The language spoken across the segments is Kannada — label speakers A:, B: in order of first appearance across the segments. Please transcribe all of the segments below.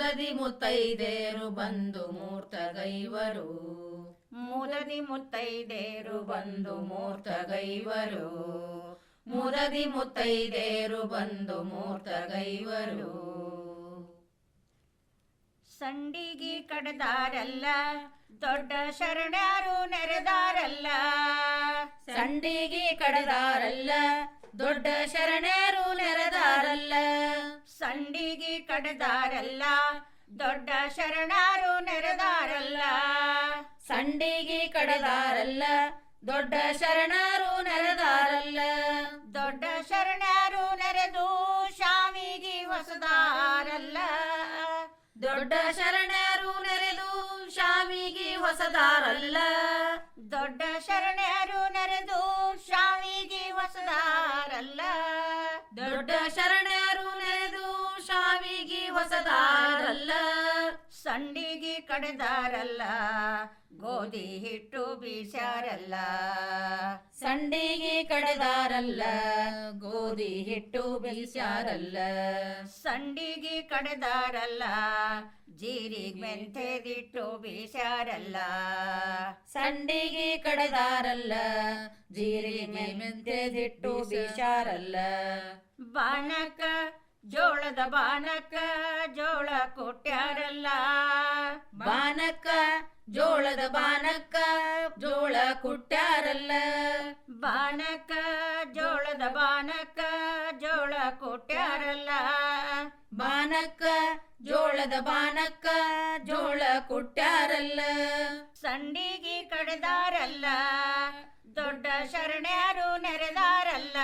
A: ಮುದದಿ ಮುತ್ತೈದೇರು ಬಂದು ಮೂರ್ತಗೈವರು.
B: ಮುದದಿ ಮುತ್ತೈದೇರು
A: ಬಂದು ಮೂರ್ತಗೈವರು. ಮುದದಿ ಮುತ್ತೈದೇರು ಬಂದು ಮೂರ್ತಗೈವರು.
B: ಸಂಡಿಗಿ ಕಡದಾರಲ್ಲ ದೊಡ್ಡ ಶರಣರು ನೆರೆದಾರಲ್ಲ.
A: ಸಂಡಿಗಿ ಕಡದಾರಲ್ಲ ದೊಡ್ಡ ಶರಣರು ನೆರೆದಾರಲ್ಲ.
B: ಸಂಡಿಗಿ ಕಡದಾರಲ್ಲ ದೊಡ್ಡ ಶರಣರು ನೆರೆದಾರಲ್ಲ.
A: ಸಂಡಿಗಿ ಕಡದಾರಲ್ಲ ದೊಡ್ಡ ಶರಣರು ನೆರೆದಾರಲ್ಲ.
B: ದೊಡ್ಡ ಶರಣರು ನೆರೆದು ಶಾಮಿಗಿ ಹೊಸದಾರಲ್ಲ.
A: ದೊಡ್ಡ ಶರಣರು ನೆರೆದು ಶಾಮಿಗಿ ಹೊಸದಾರಲ್ಲ.
B: ದೊಡ್ಡ ಶರಣರು ನೆರೆದು ಶಾಮಿಗಿ ಹೊಸದಾರಲ್ಲ.
A: ದೊಡ್ಡ ಶರಣರು ನೆರೆದು ಶಾಮಿಗಿ ಹೊಸದಾರಲ್ಲ.
B: ಸಂಡಿಗಿ ಕಡೆದಾರಲ್ಲ ಗೋಧಿ ಹಿಟ್ಟು ಬೀಸ್ಯಾರಲ್ಲ.
A: ಸಂಡಿಗಿ ಕಡೆದಾರಲ್ಲ ಗೋಧಿ ಹಿಟ್ಟು ಬೀಸ್ಯಾರಲ್ಲ.
B: ಸಂಡಿಗಿ ಕಡೆದಾರಲ್ಲ ಜೀರಿಗೆ ಮೆಂತೆದಿಟ್ಟು ಬೀಸ್ಯಾರಲ್ಲ.
A: ಸಂಡಿಗಿ ಕಡೆದಾರಲ್ಲ ಜೀರಿಗೆ ಮೆಂತೆದಿಟ್ಟು ಬೀಸ್ಯಾರಲ್ಲ.
B: ಬಾನಕ ಜೋಳದ ಬಾನಕ ಜೋಳ ಕೊಟ್ಯಾರಲ್ಲ.
A: ಬಾನಕ್ಕ ಜೋಳದ ಬಾನಕ್ಕ ಜೋಳ ಕುಟ್ಟ್ಯಾರಲ್ಲ.
B: ಬಾನಕ ಜೋಳದ ಬಾನಕ ಜೋಳ ಕೊಟ್ಯಾರಲ್ಲ.
A: ಬಾನಕ್ಕ ಜೋಳದ ಬಾನಕ್ಕ ಜೋಳ ಕುಟ್ಟ್ಯಾರಲ್ಲ.
B: ಸಂಡಿಗಿ ಕಡೆದಾರಲ್ಲ ದೊಡ್ಡ ಶರಣರು ನೆರೆದಾರಲ್ಲ.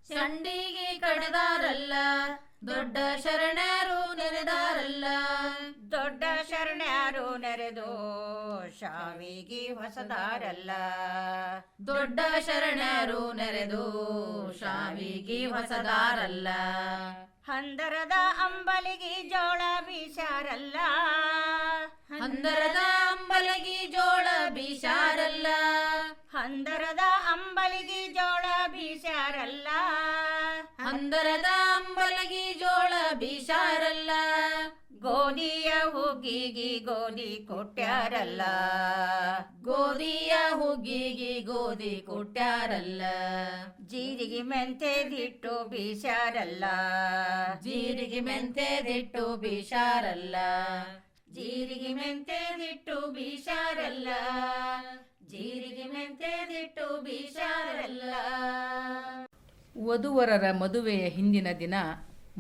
A: ಸಂಡಿಗಿ ಕಡೆದಾರಲ್ಲ ದೊಡ್ಡ ಶರಣರು ನೆರೆದಾರಲ್ಲ.
B: ದೊಡ್ಡ ಶರಣರು ನೆರೆದು ಶಾವಿಗಿ ಹೊಸದಾರಲ್ಲ.
A: ದೊಡ್ಡ ಶರಣರು ನೆರೆದು ಶಾವಿಗಿ ಹೊಸದಾರಲ್ಲ.
B: ಹಂದರದ ಅಂಬಲಿಗಿ ಜೋಳ ಬೀಸಾರಲ್ಲ.
A: ಹಂದರದ ಅಂಬಲಗಿ ಜೋಳ ಬೀಸಾರಲ್ಲ.
B: ಹಂದರದ ಅಂಬಲಿಗಿ ಜೋಳ ಬೀಸಾರಲ್ಲ.
A: ಹಂದರದ ಅಂಬಲಗಿ ಜೋಳ ಬೀಸಾರಲ್ಲ.
B: ಗೋಧಿಯ ಹುಗ್ಗಿಗಿ ಗೋಧಿ ಕೊಟ್ಯಾರಲ್ಲ.
A: ಗೋಧಿಯ ಹುಗ್ಗಿಗಿ ಗೋಧಿ ಕೊಟ್ಟ್ಯಾರಲ್ಲ.
B: ಜೀರಿಗೆ ಮೆಂತೆದಿಟ್ಟು ಬೀಸಾರಲ್ಲ.
A: ಜೀರಿಗೆ ಮೆಂತೆದಿಟ್ಟು ಬೀಸಾರಲ್ಲ.
B: ಜೀರಿಗೆ ಮೆಂತೆದಿಟ್ಟು ಬೀಸಾರಲ್ಲ. ಜೀರಿಗೆ ಮೆಂತೆದಿಟ್ಟು ಬೀಸಾರಲ್ಲ.
C: ವಧುವರರ ಮದುವೆಯ ಹಿಂದಿನ ದಿನ